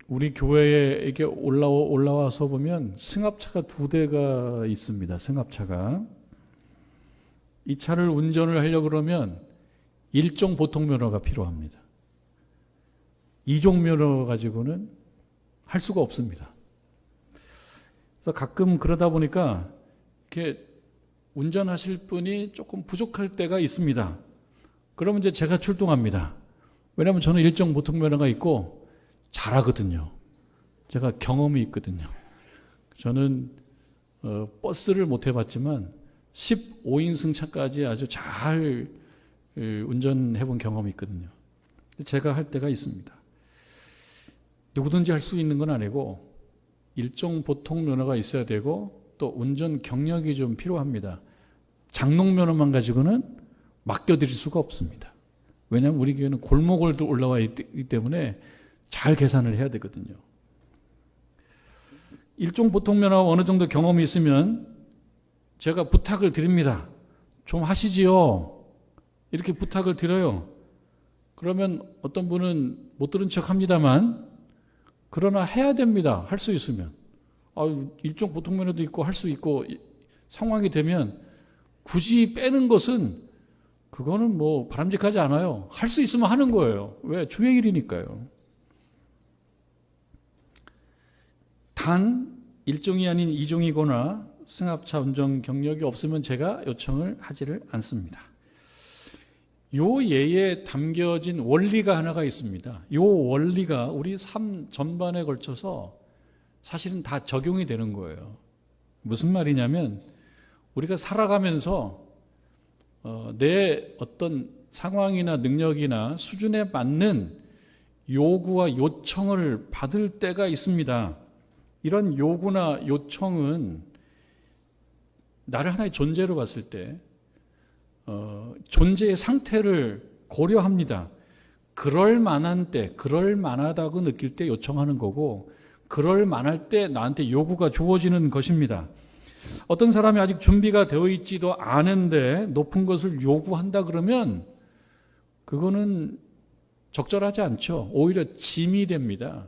우리 교회에 이렇게 올라와서 보면 승합차가 2대가 있습니다. 승합차가. 이 차를 운전을 하려고 그러면 1종 보통면허가 필요합니다. 2종 면허 가지고는 할 수가 없습니다. 그래서 가끔 그러다 보니까 이렇게 운전하실 분이 조금 부족할 때가 있습니다. 그러면 이제 제가 출동합니다. 왜냐하면 저는 1종 보통면허가 있고 잘하거든요. 제가 경험이 있거든요. 저는 버스를 못 해봤지만 15인승 차까지 아주 잘 운전해 본 경험이 있거든요. 제가 할 때가 있습니다. 누구든지 할 수 있는 건 아니고 일종 보통 면허가 있어야 되고 또 운전 경력이 좀 필요합니다. 장롱 면허만 가지고는 맡겨드릴 수가 없습니다. 왜냐하면 우리 교회는 골목을 올라와 있기 때문에 잘 계산을 해야 되거든요. 일종 보통 면허가 어느 정도 경험이 있으면 제가 부탁을 드립니다. 좀 하시지요. 이렇게 부탁을 드려요. 그러면 어떤 분은 못 들은 척 합니다만 그러나 해야 됩니다. 할 수 있으면. 일종 보통 면허도 있고 할 수 있고 상황이 되면 굳이 빼는 것은 그거는 뭐 바람직하지 않아요. 할 수 있으면 하는 거예요. 왜? 주의 일이니까요. 단 1종이 아닌 2종이거나 승합차 운전 경력이 없으면 제가 요청을 하지를 않습니다. 요 예에 담겨진 원리가 하나가 있습니다. 요 원리가 우리 삶 전반에 걸쳐서 사실은 다 적용이 되는 거예요. 무슨 말이냐면 우리가 살아가면서 내 어떤 상황이나 능력이나 수준에 맞는 요구와 요청을 받을 때가 있습니다. 이런 요구나 요청은 나를 하나의 존재로 봤을 때 존재의 상태를 고려합니다. 그럴 만한 때, 그럴 만하다고 느낄 때 요청하는 거고 그럴 만할 때 나한테 요구가 주어지는 것입니다. 어떤 사람이 아직 준비가 되어 있지도 않은데 높은 것을 요구한다 그러면 그거는 적절하지 않죠. 오히려 짐이 됩니다.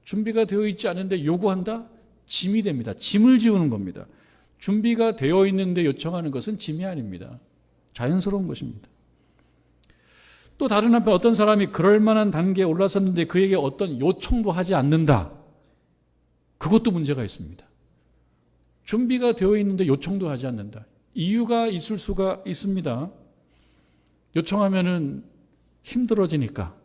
준비가 되어 있지 않은데 요구한다? 짐이 됩니다. 짐을 지우는 겁니다. 준비가 되어 있는데 요청하는 것은 짐이 아닙니다. 자연스러운 것입니다. 또 다른 한편 어떤 사람이 그럴 만한 단계에 올라섰는데 그에게 어떤 요청도 하지 않는다. 그것도 문제가 있습니다. 준비가 되어 있는데 요청도 하지 않는다. 이유가 있을 수가 있습니다. 요청하면은 힘들어지니까,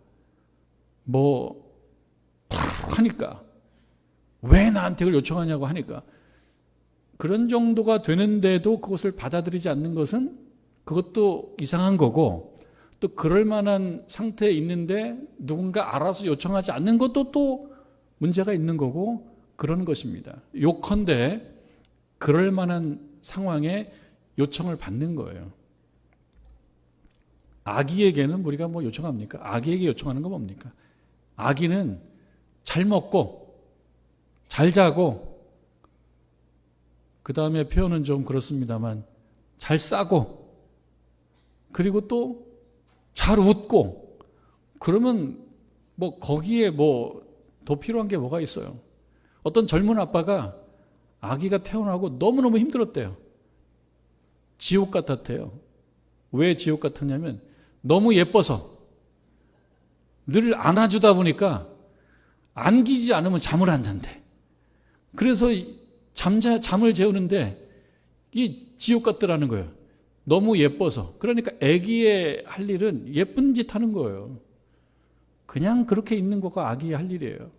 하니까, 왜 나한테 그걸 요청하냐고 하니까, 그런 정도가 되는데도 그것을 받아들이지 않는 것은 그것도 이상한 거고, 또 그럴 만한 상태에 있는데 누군가 알아서 요청하지 않는 것도 또 문제가 있는 거고 그런 것입니다. 요컨대 그럴 만한 상황에 요청을 받는 거예요. 아기에게는 우리가 요청합니까? 아기에게 요청하는 건 뭡니까? 아기는 잘 먹고 잘 자고 그 다음에 표현은 좀 그렇습니다만 잘 싸고 그리고 또 잘 웃고 그러면 거기에 더 필요한 게 뭐가 있어요? 어떤 젊은 아빠가 아기가 태어나고 너무너무 힘들었대요. 지옥 같았대요. 왜 지옥 같았냐면 너무 예뻐서 늘 안아주다 보니까 안기지 않으면 잠을 안 잔대. 그래서 잠을 재우는데 이 지옥 같더라는 거예요. 너무 예뻐서. 그러니까 아기의 할 일은 예쁜 짓 하는 거예요. 그냥 그렇게 있는 거가 아기의 할 일이에요.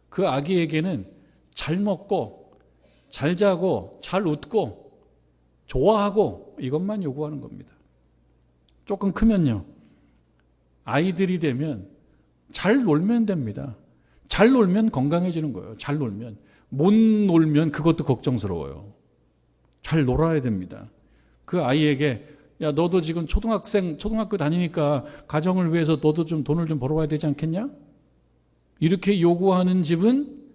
그 아기에게는 잘 먹고 잘 자고 잘 웃고 좋아하고 이것만 요구하는 겁니다. 조금 크면요. 아이들이 되면 잘 놀면 됩니다. 잘 놀면 건강해지는 거예요. 잘 놀면. 못 놀면 그것도 걱정스러워요. 잘 놀아야 됩니다. 그 아이에게 야 너도 지금 초등학교 다니니까 가정을 위해서 너도 좀 돈을 좀 벌어와야 되지 않겠냐? 이렇게 요구하는 집은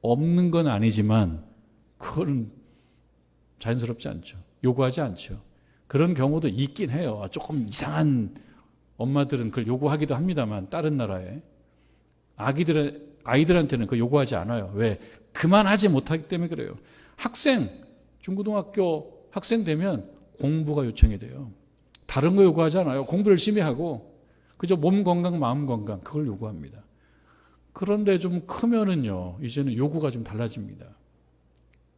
없는 건 아니지만 그거는 자연스럽지 않죠. 요구하지 않죠. 그런 경우도 있긴 해요. 조금 이상한 엄마들은 그걸 요구하기도 합니다만 다른 나라에. 아이들한테는 그 요구하지 않아요. 왜? 그만하지 못하기 때문에 그래요. 중고등학교 학생 되면 공부가 요청이 돼요. 다른 거 요구하지 않아요. 공부 열심히 하고 그저 몸 건강, 마음 건강 그걸 요구합니다. 그런데 좀 크면은요, 이제는 요구가 좀 달라집니다.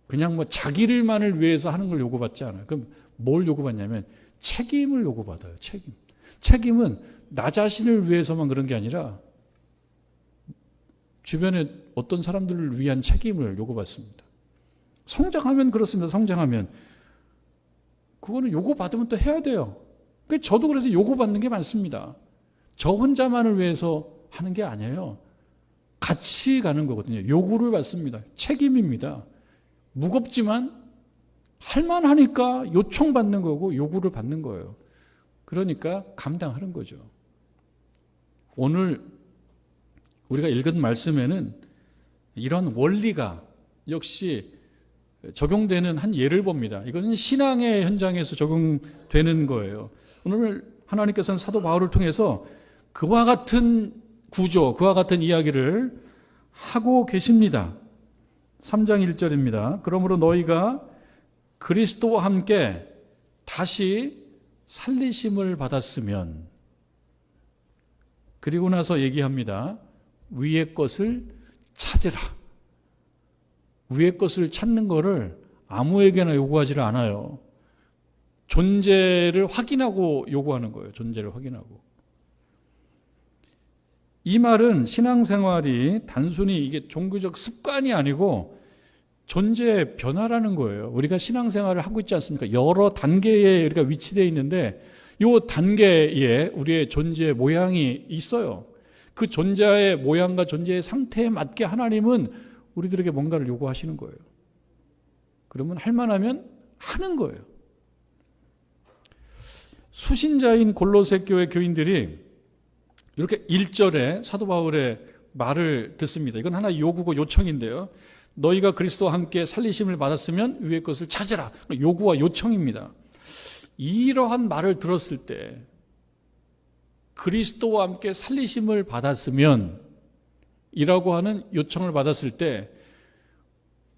그냥 자기를만을 위해서 하는 걸 요구받지 않아요. 그럼 뭘 요구받냐면 책임을 요구받아요. 책임은 나 자신을 위해서만 그런 게 아니라 주변에 어떤 사람들을 위한 책임을 요구받습니다. 성장하면 그렇습니다. 성장하면 그거는 요구받으면 또 해야 돼요. 저도 그래서 요구받는 게 많습니다. 저 혼자만을 위해서 하는 게 아니에요. 같이 가는 거거든요. 요구를 받습니다. 책임입니다. 무겁지만 할만하니까 요청받는 거고 요구를 받는 거예요. 그러니까 감당하는 거죠. 오늘 우리가 읽은 말씀에는 이런 원리가 역시 적용되는 한 예를 봅니다. 이것은 신앙의 현장에서 적용되는 거예요. 오늘 하나님께서는 사도 바울을 통해서 그와 같은 구조, 그와 같은 이야기를 하고 계십니다. 3장 1절입니다. 그러므로 너희가 그리스도와 함께 다시 살리심을 받았으면, 그리고 나서 얘기합니다. 위의 것을 찾으라. 위의 것을 찾는 거를 아무에게나 요구하지를 않아요. 존재를 확인하고 요구하는 거예요. 존재를 확인하고. 이 말은 신앙생활이 단순히 이게 종교적 습관이 아니고 존재의 변화라는 거예요. 우리가 신앙생활을 하고 있지 않습니까? 여러 단계에 우리가 위치되어 있는데 이 단계에 우리의 존재의 모양이 있어요. 그 존재의 모양과 존재의 상태에 맞게 하나님은 우리들에게 뭔가를 요구하시는 거예요. 그러면 할 만하면 하는 거예요. 수신자인 골로새 교회 교인들이 이렇게 1절에 사도 바울의 말을 듣습니다. 이건 하나의 요구고 요청인데요. 너희가 그리스도와 함께 살리심을 받았으면 위의 것을 찾으라. 요구와 요청입니다. 이러한 말을 들었을 때 그리스도와 함께 살리심을 받았으면 이라고 하는 요청을 받았을 때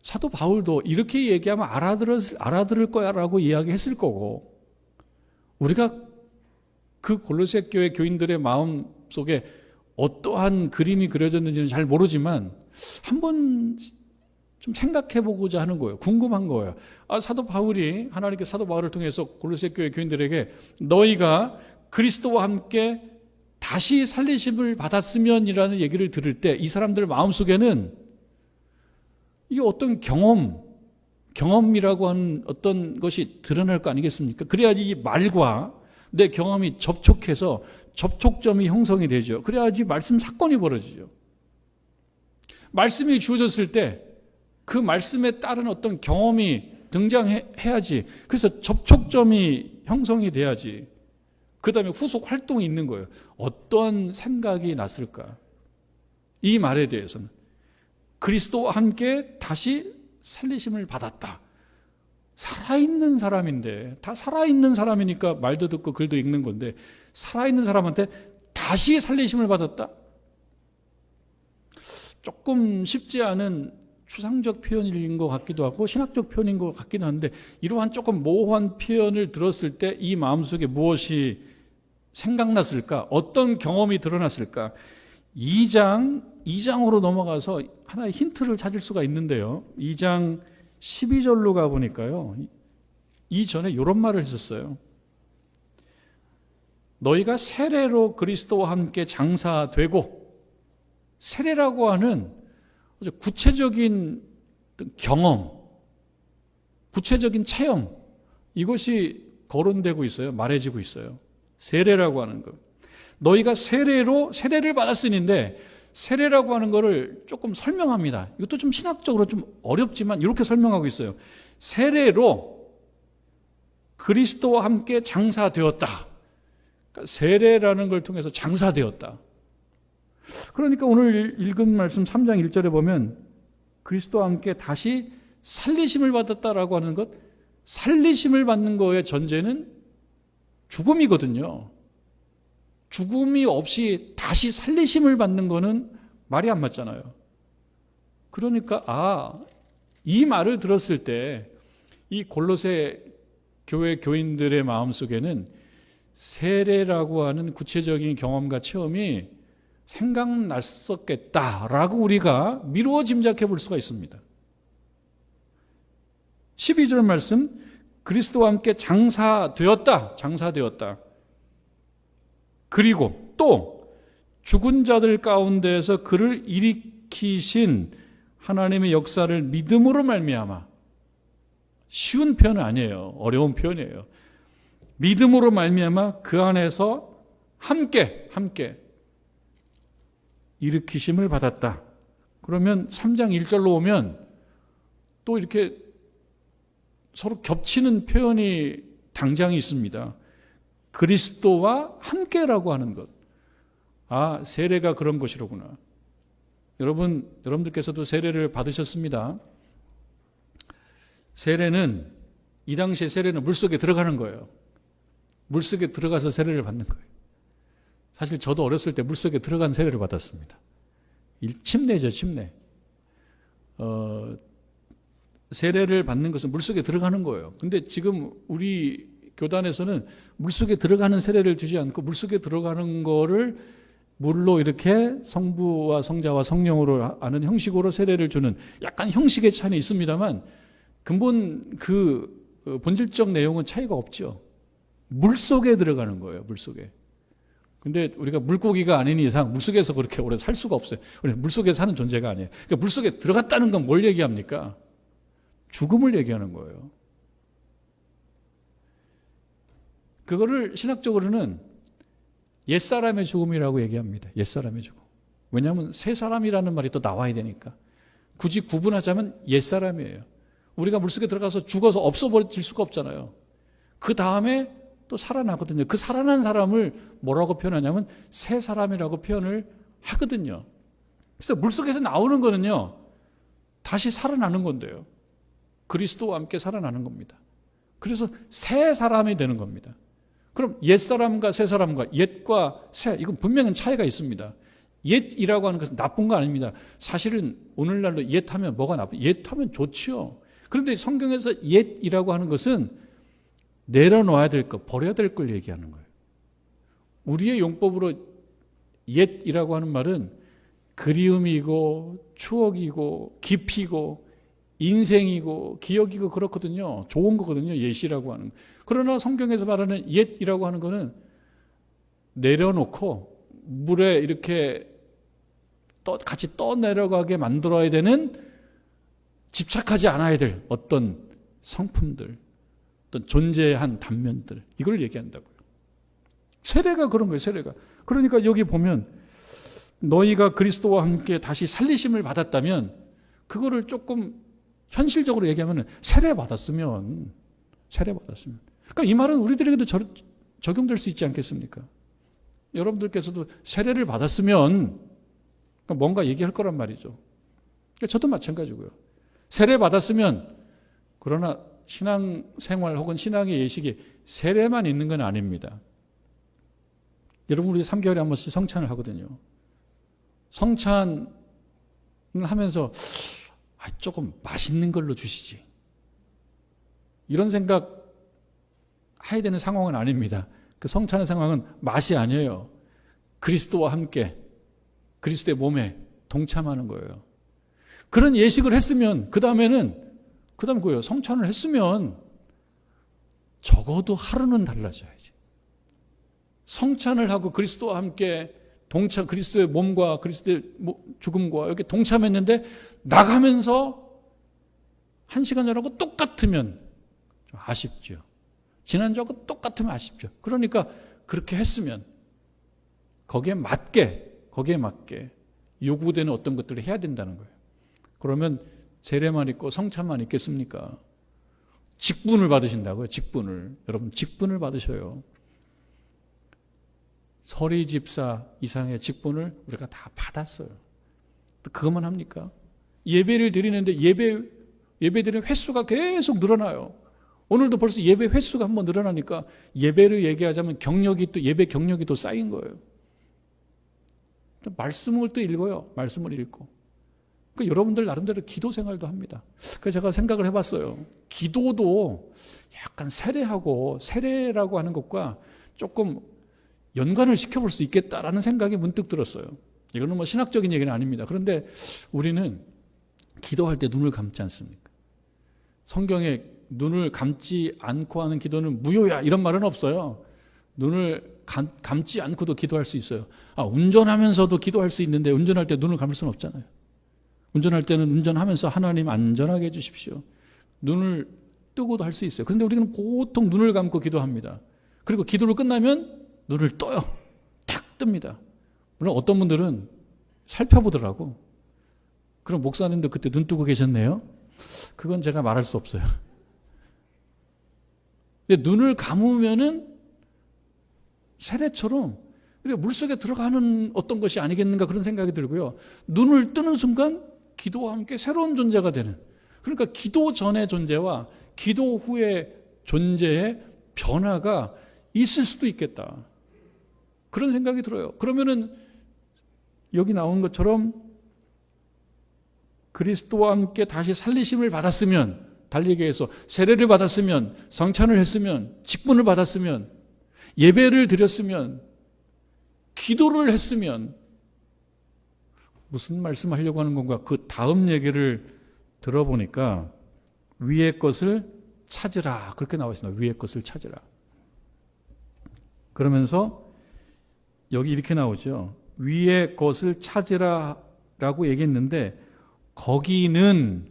사도 바울도 이렇게 얘기하면 알아들을 거야 라고 이야기했을 거고, 우리가 그 골로새 교회 교인들의 마음 속에 어떠한 그림이 그려졌는지는 잘 모르지만 한번 좀 생각해 보고자 하는 거예요. 궁금한 거예요. 사도 바울이, 하나님께 사도 바울을 통해서 골로새 교회 교인들에게 너희가 그리스도와 함께 다시 살리심을 받았으면이라는 얘기를 들을 때 이 사람들 마음속에는 이 어떤 경험이라고 하는 어떤 것이 드러날 거 아니겠습니까? 그래야지 이 말과 내 경험이 접촉해서 접촉점이 형성이 되죠. 그래야지 말씀 사건이 벌어지죠. 말씀이 주어졌을 때 그 말씀에 따른 어떤 경험이 등장해야지. 그래서 접촉점이 형성이 돼야지. 그 다음에 후속 활동이 있는 거예요. 어떤 생각이 났을까? 이 말에 대해서는 그리스도와 함께 다시 살리심을 받았다. 살아있는 사람인데, 다 살아있는 사람이니까 말도 듣고 글도 읽는 건데, 살아있는 사람한테 다시 살리심을 받았다? 조금 쉽지 않은 추상적 표현인 것 같기도 하고 신학적 표현인 것 같기도 한데, 이러한 조금 모호한 표현을 들었을 때 이 마음속에 무엇이 생각났을까? 어떤 경험이 드러났을까? 2장으로 넘어가서 하나의 힌트를 찾을 수가 있는데요. 2장 12절로 가보니까요. 이전에 이런 말을 했었어요. 너희가 세례로 그리스도와 함께 장사되고, 세례라고 하는 아주 구체적인 경험, 구체적인 체험, 이것이 거론되고 있어요. 말해지고 있어요. 세례라고 하는 것. 너희가 세례를 받았으니인데, 세례라고 하는 것을 조금 설명합니다. 이것도 좀 신학적으로 좀 어렵지만 이렇게 설명하고 있어요. 세례로 그리스도와 함께 장사되었다. 그러니까 세례라는 걸 통해서 장사되었다. 그러니까 오늘 읽은 말씀 3장 1절에 보면 그리스도와 함께 다시 살리심을 받았다라고 하는 것, 살리심을 받는 거의 전제는 죽음이거든요. 죽음이 없이 다시 살리심을 받는 거는 말이 안 맞잖아요. 그러니까 이 말을 들었을 때 이 골로새 교회 교인들의 마음속에는 세례라고 하는 구체적인 경험과 체험이 생각났었겠다라고 우리가 미루어 짐작해 볼 수가 있습니다. 12절 말씀, 그리스도와 함께 장사되었다. 그리고 또 죽은 자들 가운데에서 그를 일으키신 하나님의 역사를 믿음으로 말미암아, 쉬운 표현은 아니에요. 어려운 표현이에요. 믿음으로 말미암아 그 안에서 함께 일으키심을 받았다. 그러면 3장 1절로 오면 또 이렇게 서로 겹치는 표현이 당장이 있습니다. 그리스도와 함께라고 하는 것. 세례가 그런 것이로구나. 여러분들께서도 세례를 받으셨습니다. 세례는, 이 당시에 세례는 물속에 들어가는 거예요. 물속에 들어가서 세례를 받는 거예요. 사실 저도 어렸을 때 물속에 들어간 세례를 받았습니다. 침례죠, 침례. 세례를 받는 것은 물속에 들어가는 거예요. 근데 지금 우리 교단에서는 물속에 들어가는 세례를 주지 않고 물속에 들어가는 거를 물로 이렇게 성부와 성자와 성령으로 아는 형식으로 세례를 주는 약간 형식의 차이는 있습니다만 근본 본질적 내용은 차이가 없죠. 물속에 들어가는 거예요, 물속에. 근데 우리가 물고기가 아닌 이상 물속에서 그렇게 오래 살 수가 없어요. 우리 물속에 사는 존재가 아니에요. 그러니까 물속에 들어갔다는 건 뭘 얘기합니까? 죽음을 얘기하는 거예요. 그거를 신학적으로는 옛사람의 죽음이라고 얘기합니다. 옛사람의 죽음. 왜냐하면 새 사람이라는 말이 또 나와야 되니까. 굳이 구분하자면 옛사람이에요. 우리가 물속에 들어가서 죽어서 없어버릴 수가 없잖아요. 그 다음에 또 살아나거든요. 그 살아난 사람을 뭐라고 표현하냐면 새 사람이라고 표현을 하거든요. 그래서 물속에서 나오는 거는요, 다시 살아나는 건데요. 그리스도와 함께 살아나는 겁니다. 그래서 새 사람이 되는 겁니다. 그럼 옛사람과 새 사람과 옛과 새, 이건 분명히 차이가 있습니다. 옛이라고 하는 것은 나쁜 거 아닙니다. 사실은 오늘날로 옛하면 뭐가 나쁘죠? 옛하면 좋지요. 그런데 성경에서 옛이라고 하는 것은 내려놓아야 될 것, 버려야 될 걸 얘기하는 거예요. 우리의 용법으로 옛이라고 하는 말은 그리움이고 추억이고 깊이고 인생이고 기억이고 그렇거든요. 좋은 거거든요. 옛이라고 하는. 그러나 성경에서 말하는 옛이라고 하는 거는 내려놓고 물에 이렇게 같이 떠내려가게 만들어야 되는, 집착하지 않아야 될 어떤 성품들, 어떤 존재한 단면들, 이걸 얘기한다고요. 세례가 그런 거예요. 세례가. 그러니까 여기 보면 너희가 그리스도와 함께 다시 살리심을 받았다면, 그거를 조금 현실적으로 얘기하면 세례 받았으면. 그러니까 이 말은 우리들에게도 적용될 수 있지 않겠습니까? 여러분들께서도 세례를 받았으면 뭔가 얘기할 거란 말이죠. 그러니까 저도 마찬가지고요. 세례 받았으면, 그러나 신앙생활 혹은 신앙의 예식이 세례만 있는 건 아닙니다. 여러분, 우리 3개월에 한 번씩 성찬을 하거든요. 성찬을 하면서 조금 맛있는 걸로 주시지, 이런 생각 해야 되는 상황은 아닙니다. 그 성찬의 상황은 맛이 아니에요. 그리스도와 함께 그리스도의 몸에 동참하는 거예요. 그런 예식을 했으면 그 다음에 뭐예요? 성찬을 했으면 적어도 하루는 달라져야지. 성찬을 하고 그리스도와 함께 그리스도의 몸과 그리스도의 죽음과 이렇게 동참했는데 나가면서 1시간 전하고 똑같으면 좀 아쉽죠. 지난주하고 똑같으면 아쉽죠. 그러니까 그렇게 했으면 거기에 맞게 요구되는 어떤 것들을 해야 된다는 거예요. 그러면 세례만 있고 성찬만 있겠습니까? 직분을 받으신다고요. 직분을. 여러분, 직분을 받으셔요. 서리 집사 이상의 직분을 우리가 다 받았어요. 그것만 합니까? 예배를 드리는데 예배 드리는 횟수가 계속 늘어나요. 오늘도 벌써 예배 횟수가 한번 늘어나니까 예배를 얘기하자면 예배 경력이 또 쌓인 거예요. 말씀을 또 읽어요. 말씀을 읽고. 그러니까 여러분들 나름대로 기도 생활도 합니다. 그래서 제가 생각을 해봤어요. 기도도 약간 세례라고 하는 것과 조금 연관을 시켜볼 수 있겠다라는 생각이 문득 들었어요. 이거는 뭐 신학적인 얘기는 아닙니다. 그런데 우리는 기도할 때 눈을 감지 않습니까? 성경에 눈을 감지 않고 하는 기도는 무효야 이런 말은 없어요. 눈을 감지 않고도 기도할 수 있어요. 운전하면서도 기도할 수 있는데 운전할 때 눈을 감을 수는 없잖아요. 운전할 때는 운전하면서 하나님 안전하게 해주십시오. 눈을 뜨고도 할 수 있어요. 그런데 우리는 보통 눈을 감고 기도합니다. 그리고 기도를 끝나면 눈을 떠요. 탁 뜹니다. 물론 어떤 분들은 살펴보더라고. 그럼 목사님도 그때 눈 뜨고 계셨네요. 그건 제가 말할 수 없어요. 근데 눈을 감으면은 세례처럼 물속에 들어가는 어떤 것이 아니겠는가 그런 생각이 들고요. 눈을 뜨는 순간 기도와 함께 새로운 존재가 되는, 그러니까 기도 전의 존재와 기도 후의 존재의 변화가 있을 수도 있겠다. 그런 생각이 들어요. 그러면은 여기 나온 것처럼 그리스도와 함께 다시 살리심을 받았으면, 달리 얘기해서 세례를 받았으면, 성찬을 했으면, 직분을 받았으면, 예배를 드렸으면, 기도를 했으면, 무슨 말씀하려고 하는 건가? 그 다음 얘기를 들어보니까 위의 것을 찾으라 그렇게 나와 있습니다. 위의 것을 찾으라. 그러면서 여기 이렇게 나오죠. 위의 것을 찾으라라고 얘기했는데 거기는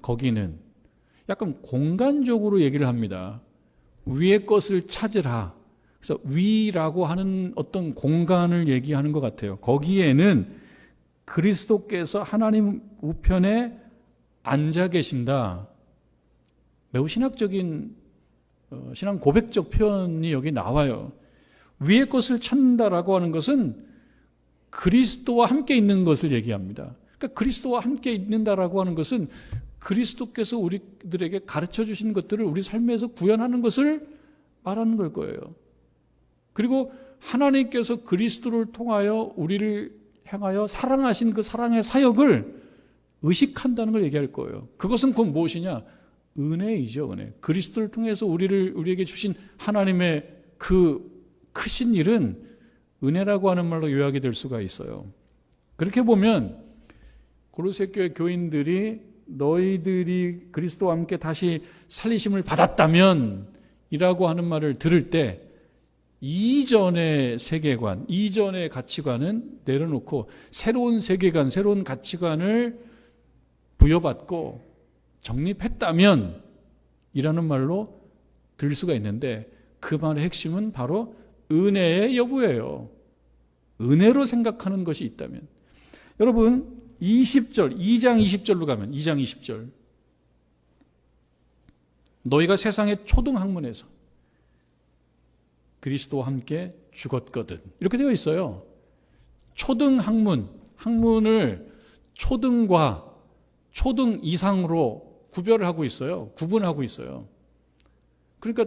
약간 공간적으로 얘기를 합니다. 위의 것을 찾으라. 그래서 위라고 하는 어떤 공간을 얘기하는 것 같아요. 거기에는 그리스도께서 하나님 우편에 앉아 계신다. 매우 신학적인 신앙 고백적 표현이 여기 나와요. 위의 것을 찾는다라고 하는 것은 그리스도와 함께 있는 것을 얘기합니다. 그러니까 그리스도와 함께 있는다라고 하는 것은 그리스도께서 우리들에게 가르쳐 주신 것들을 우리 삶에서 구현하는 것을 말하는 걸 거예요. 그리고 하나님께서 그리스도를 통하여 우리를 향하여 사랑하신 그 사랑의 사역을 의식한다는 걸 얘기할 거예요. 그것은 곧 무엇이냐? 은혜이죠, 은혜. 그리스도를 통해서 우리에게 주신 하나님의 그 크신 일은 은혜라고 하는 말로 요약이 될 수가 있어요. 그렇게 보면 고로새 교회 교인들이 너희들이 그리스도와 함께 다시 살리심을 받았다면 이라고 하는 말을 들을 때 이전의 세계관, 이전의 가치관은 내려놓고 새로운 세계관, 새로운 가치관을 부여받고 정립했다면 이라는 말로 들을 수가 있는데 그 말의 핵심은 바로 은혜의 여부예요. 은혜로 생각하는 것이 있다면. 여러분 2장 20절로 가면 2장 20절 너희가 세상의 초등학문에서 그리스도와 함께 죽었거든 이렇게 되어 있어요. 초등학문, 학문을 초등과 초등 이상으로 구별을 하고 있어요. 구분하고 있어요. 그러니까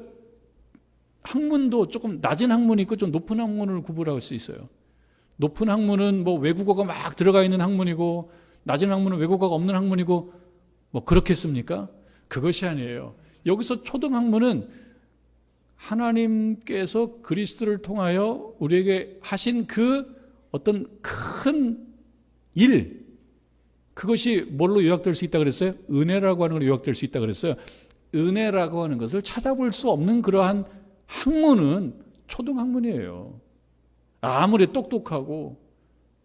학문도 조금 낮은 학문이 있고 좀 높은 학문을 구분할 수 있어요. 높은 학문은 뭐 외국어가 막 들어가 있는 학문이고 낮은 학문은 외국어가 없는 학문이고 뭐 그렇겠습니까? 그것이 아니에요. 여기서 초등학문은 하나님께서 그리스도를 통하여 우리에게 하신 그 어떤 큰 일, 그것이 뭘로 요약될 수 있다 그랬어요? 은혜라고 하는 걸로 요약될 수 있다 그랬어요. 은혜라고 하는 것을 찾아볼 수 없는 그러한 학문은 초등학문이에요. 아무리 똑똑하고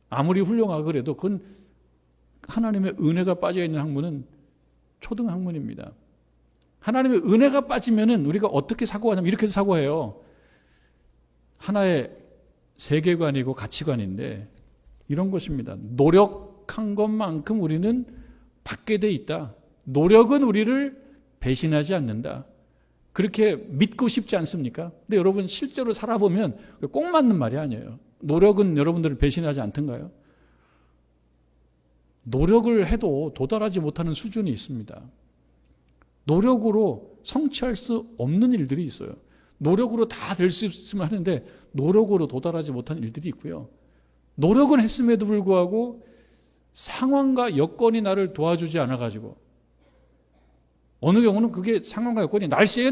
아무리 훌륭하고 그래도 그건 하나님의 은혜가 빠져있는 학문은 초등학문입니다. 하나님의 은혜가 빠지면은 우리가 어떻게 사고하냐면 이렇게 사고해요. 하나의 세계관이고 가치관인데 이런 것입니다. 노력한 것만큼 우리는 받게 돼 있다. 노력은 우리를 배신하지 않는다. 그렇게 믿고 싶지 않습니까? 근데 여러분 실제로 살아보면 꼭 맞는 말이 아니에요. 노력은 여러분들을 배신하지 않던가요? 노력을 해도 도달하지 못하는 수준이 있습니다. 노력으로 성취할 수 없는 일들이 있어요. 노력으로 다 될 수 있으면 하는데 노력으로 도달하지 못한 일들이 있고요. 노력은 했음에도 불구하고 상황과 여건이 나를 도와주지 않아가지고, 어느 경우는 그게 상황과 여건이 날씨예요.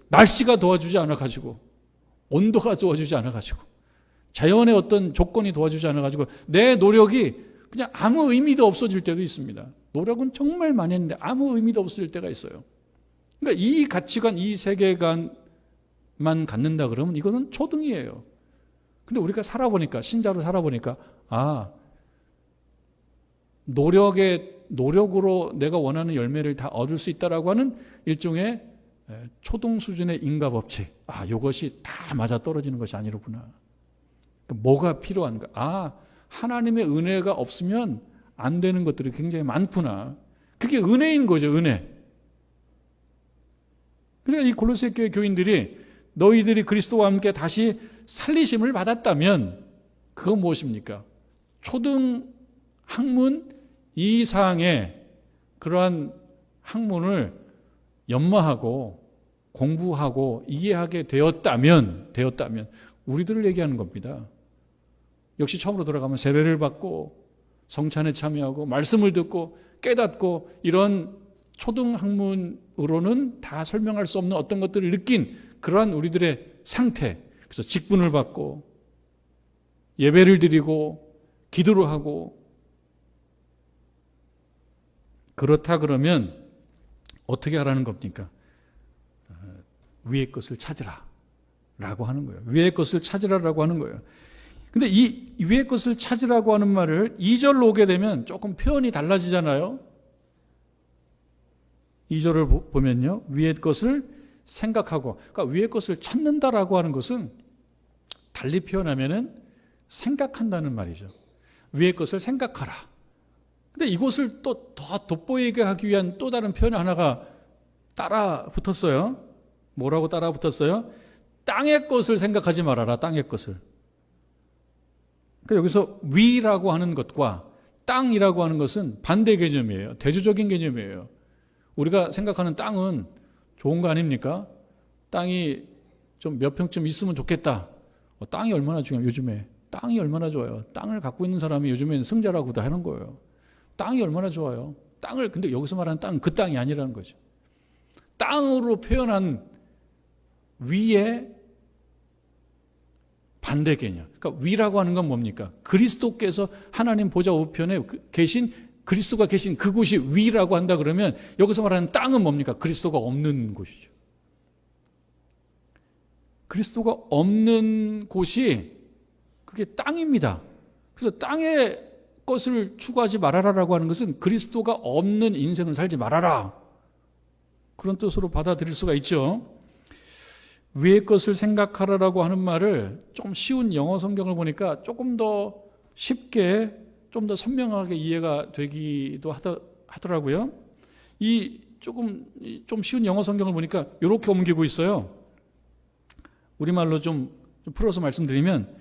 날씨가 도와주지 않아가지고, 온도가 도와주지 않아가지고, 자연의 어떤 조건이 도와주지 않아가지고 내 노력이 그냥 아무 의미도 없어질 때도 있습니다. 노력은 정말 많이 했는데 아무 의미도 없어질 때가 있어요. 그러니까 이 가치관, 이 세계관만 갖는다 그러면 이거는 초등이에요. 근데 우리가 살아보니까, 신자로 살아보니까, 노력으로 내가 원하는 열매를 다 얻을 수 있다라고 하는 일종의 초등 수준의 인과 법칙. 이것이 다 맞아 떨어지는 것이 아니로구나. 뭐가 필요한가? 하나님의 은혜가 없으면 안 되는 것들이 굉장히 많구나. 그게 은혜인 거죠, 은혜. 그러니까 이 골로새 교회 교인들이 너희들이 그리스도와 함께 다시 살리심을 받았다면 그건 무엇입니까? 초등 학문 이상의 그러한 학문을 연마하고 공부하고 이해하게 되었다면 우리들을 얘기하는 겁니다. 역시 처음으로 돌아가면 세례를 받고 성찬에 참여하고 말씀을 듣고 깨닫고 이런 초등학문으로는 다 설명할 수 없는 어떤 것들을 느낀 그러한 우리들의 상태. 그래서 직분을 받고 예배를 드리고 기도를 하고, 그렇다 그러면 어떻게 하라는 겁니까? 위의 것을 찾으라 라고 하는 거예요. 위의 것을 찾으라라고 하는 거예요. 근데 이 위의 것을 찾으라고 하는 말을 2절로 오게 되면 조금 표현이 달라지잖아요. 2절을 보면요, 위의 것을 생각하고, 그러니까 위의 것을 찾는다라고 하는 것은 달리 표현하면은 생각한다는 말이죠. 위의 것을 생각하라. 근데 이것을 또 더 돋보이게 하기 위한 또 다른 표현 하나가 따라 붙었어요. 뭐라고 따라 붙었어요? 땅의 것을 생각하지 말아라. 땅의 것을. 그러니까 여기서 위라고 하는 것과 땅이라고 하는 것은 반대 개념이에요. 대조적인 개념이에요. 우리가 생각하는 땅은 좋은 거 아닙니까? 땅이 좀 몇 평쯤 있으면 좋겠다. 땅이 얼마나 중요해요, 요즘에. 땅이 얼마나 좋아요. 땅을 갖고 있는 사람이 요즘에는 승자라고도 하는 거예요. 땅이 얼마나 좋아요. 근데 여기서 말하는 땅은 그 땅이 아니라는 거죠. 땅으로 표현한 위의 반대 개념. 그러니까 위라고 하는 건 뭡니까? 그리스도께서 하나님 보좌 우편에 계신, 그리스도가 계신 그곳이 위라고 한다 그러면 여기서 말하는 땅은 뭡니까? 그리스도가 없는 곳이죠. 그리스도가 없는 곳이 그게 땅입니다. 그래서 땅의 것을 추구하지 말아라라고 하는 것은 그리스도가 없는 인생을 살지 말아라, 그런 뜻으로 받아들일 수가 있죠. 위의 것을 생각하라라고 하는 말을 조금 쉬운 영어 성경을 보니까 조금 더 쉽게, 좀 더 선명하게 이해가 되기도 하더라고요. 좀 쉬운 영어 성경을 보니까 이렇게 옮기고 있어요. 우리말로 좀 풀어서 말씀드리면,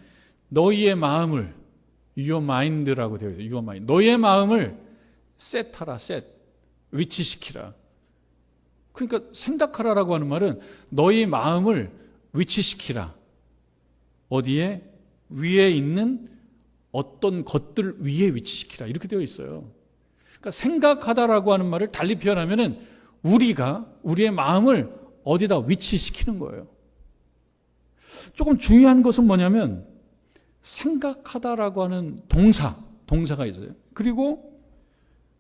너희의 마음을, your mind라고 되어 있어요. your mind. 너희의 마음을 set하라, 위치시키라. 그러니까 생각하라라고 하는 말은 너희 마음을 위치시키라. 어디에? 위에 있는 어떤 것들 위에 위치시키라. 이렇게 되어 있어요. 그러니까 생각하다라고 하는 말을 달리 표현하면은 우리의 마음을 어디다 위치시키는 거예요. 조금 중요한 것은 뭐냐면, 생각하다라고 하는 동사가 있어요. 그리고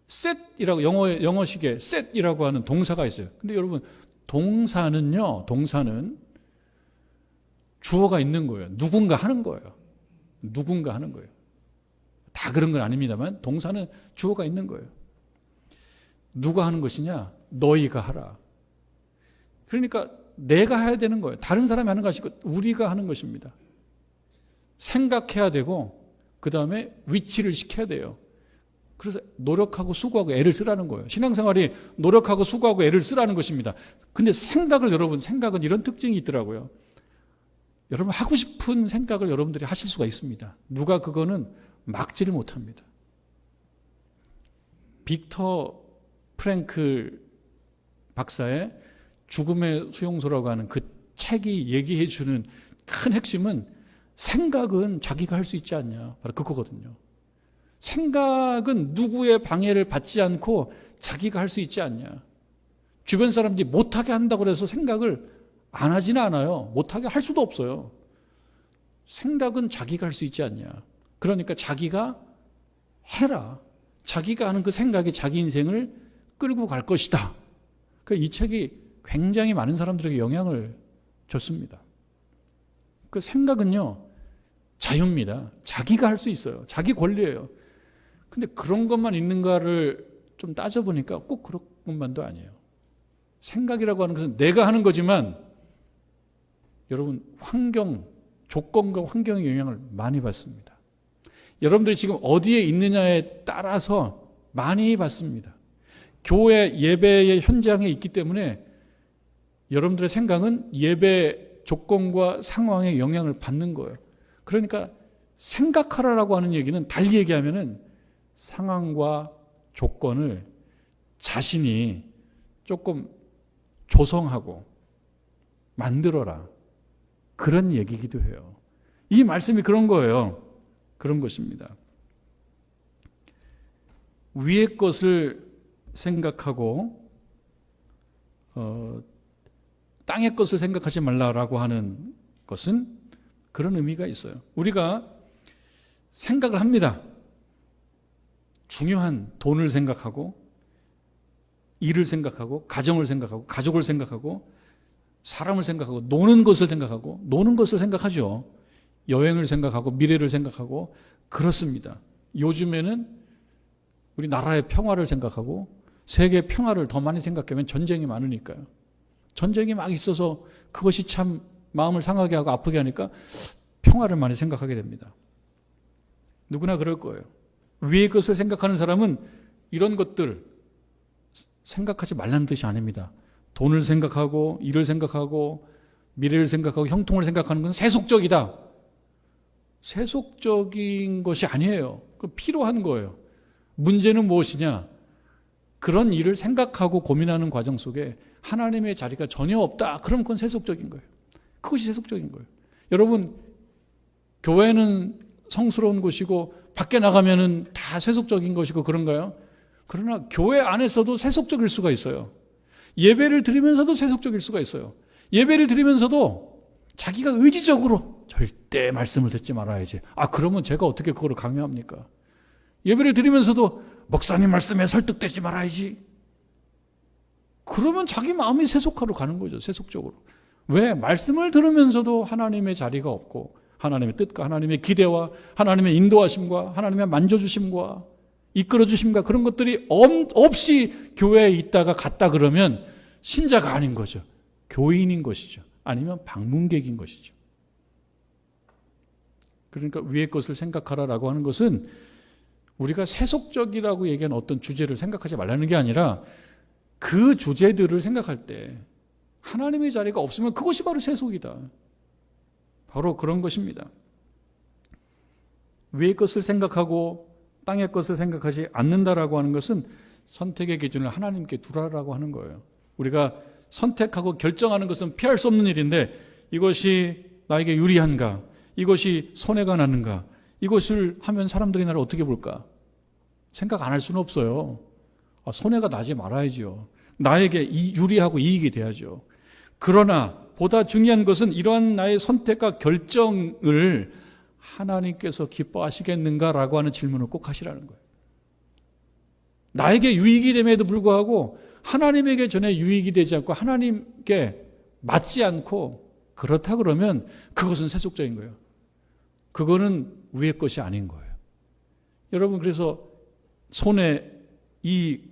set이라고, 영어식의 set이라고 하는 동사가 있어요. 근데 여러분, 동사는 주어가 있는 거예요. 누군가 하는 거예요. 다 그런 건 아닙니다만, 동사는 주어가 있는 거예요. 누가 하는 것이냐? 너희가 하라. 그러니까 내가 해야 되는 거예요. 다른 사람이 하는 것이 아니고 우리가 하는 것입니다. 생각해야 되고, 그 다음에 위치를 시켜야 돼요. 그래서 노력하고 수고하고 애를 쓰라는 거예요. 신앙생활이 노력하고 수고하고 애를 쓰라는 것입니다. 근데 생각은 이런 특징이 있더라고요. 여러분, 하고 싶은 생각을 여러분들이 하실 수가 있습니다. 누가 그거는 막지를 못합니다. 빅터 프랭클 박사의 죽음의 수용소라고 하는 그 책이 얘기해 주는 큰 핵심은, 생각은 자기가 할 수 있지 않냐. 바로 그거거든요. 생각은 누구의 방해를 받지 않고 자기가 할 수 있지 않냐. 주변 사람들이 못하게 한다고 해서 생각을 안 하지는 않아요. 못하게 할 수도 없어요. 생각은 자기가 할 수 있지 않냐. 그러니까 자기가 해라. 자기가 하는 그 생각이 자기 인생을 끌고 갈 것이다. 이 책이 굉장히 많은 사람들에게 영향을 줬습니다. 그 생각은요, 자유입니다. 자기가 할 수 있어요. 자기 권리예요. 근데 그런 것만 있는가를 좀 따져보니까 꼭 그런 것만도 아니에요. 생각이라고 하는 것은 내가 하는 거지만 여러분 조건과 환경의 영향을 많이 받습니다. 여러분들이 지금 어디에 있느냐에 따라서 많이 받습니다. 교회 예배의 현장에 있기 때문에 여러분들의 생각은 예배 조건과 상황에 영향을 받는 거예요. 그러니까 생각하라라고 하는 얘기는 달리 얘기하면은 상황과 조건을 자신이 조금 조성하고 만들어라. 그런 얘기이기도 해요. 이 말씀이 그런 거예요. 그런 것입니다. 위의 것을 생각하고 땅의 것을 생각하지 말라라고 하는 것은 그런 의미가 있어요. 우리가 생각을 합니다. 중요한 돈을 생각하고 일을 생각하고 가정을 생각하고 가족을 생각하고 사람을 생각하고 노는 것을 생각하죠. 여행을 생각하고 미래를 생각하고 그렇습니다. 요즘에는 우리 나라의 평화를 생각하고 세계 평화를 더 많이 생각하면 전쟁이 많으니까요. 전쟁이 막 있어서 그것이 참 마음을 상하게 하고 아프게 하니까 평화를 많이 생각하게 됩니다. 누구나 그럴 거예요. 위의 것을 생각하는 사람은 이런 것들 생각하지 말라는 뜻이 아닙니다. 돈을 생각하고 일을 생각하고 미래를 생각하고 형통을 생각하는 것은 세속적이다. 세속적인 것이 아니에요. 그 필요한 거예요. 문제는 무엇이냐? 그런 일을 생각하고 고민하는 과정 속에 하나님의 자리가 전혀 없다. 그럼 그건 세속적인 거예요. 그것이 세속적인 거예요. 여러분, 교회는 성스러운 곳이고 밖에 나가면은 다 세속적인 것이고 그런가요? 그러나 교회 안에서도 세속적일 수가 있어요. 예배를 드리면서도 세속적일 수가 있어요. 예배를 드리면서도 자기가 의지적으로 절대 말씀을 듣지 말아야지. 그러면 제가 어떻게 그거를 강요합니까? 예배를 드리면서도 목사님 말씀에 설득되지 말아야지. 그러면 자기 마음이 세속화로 가는 거죠. 세속적으로. 왜? 말씀을 들으면서도 하나님의 자리가 없고 하나님의 뜻과 하나님의 기대와 하나님의 인도하심과 하나님의 만져주심과 이끌어주심과 그런 것들이 없이 교회에 있다가 갔다 그러면 신자가 아닌 거죠. 교인인 것이죠. 아니면 방문객인 것이죠. 그러니까 위의 것을 생각하라라고 하는 것은 우리가 세속적이라고 얘기하는 어떤 주제를 생각하지 말라는 게 아니라 그 주제들을 생각할 때 하나님의 자리가 없으면 그것이 바로 세속이다. 바로 그런 것입니다. 위의 것을 생각하고 땅의 것을 생각하지 않는다라고 하는 것은 선택의 기준을 하나님께 두라라고 하는 거예요. 우리가 선택하고 결정하는 것은 피할 수 없는 일인데 이것이 나에게 유리한가? 이것이 손해가 나는가? 이것을 하면 사람들이 나를 어떻게 볼까? 생각 안 할 수는 없어요. 손해가 나지 말아야죠. 나에게 유리하고 이익이 돼야죠. 그러나 보다 중요한 것은 이러한 나의 선택과 결정을 하나님께서 기뻐하시겠는가라고 하는 질문을 꼭 하시라는 거예요. 나에게 유익이 됨에도 불구하고 하나님에게 전에 유익이 되지 않고 하나님께 맞지 않고 그렇다 그러면 그것은 세속적인 거예요. 그거는 위의 것이 아닌 거예요. 여러분, 그래서 손해, 이익,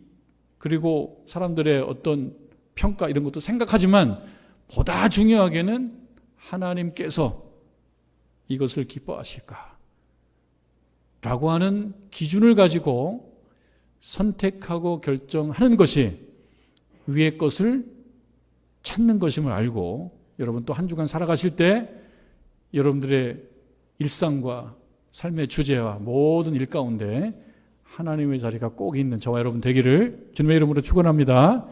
그리고 사람들의 어떤 평가 이런 것도 생각하지만 보다 중요하게는 하나님께서 이것을 기뻐하실까? 라고 하는 기준을 가지고 선택하고 결정하는 것이 위의 것을 찾는 것임을 알고 여러분 또 한 주간 살아가실 때 여러분들의 일상과 삶의 주제와 모든 일 가운데 하나님의 자리가 꼭 있는 저와 여러분 되기를 주님의 이름으로 축원합니다.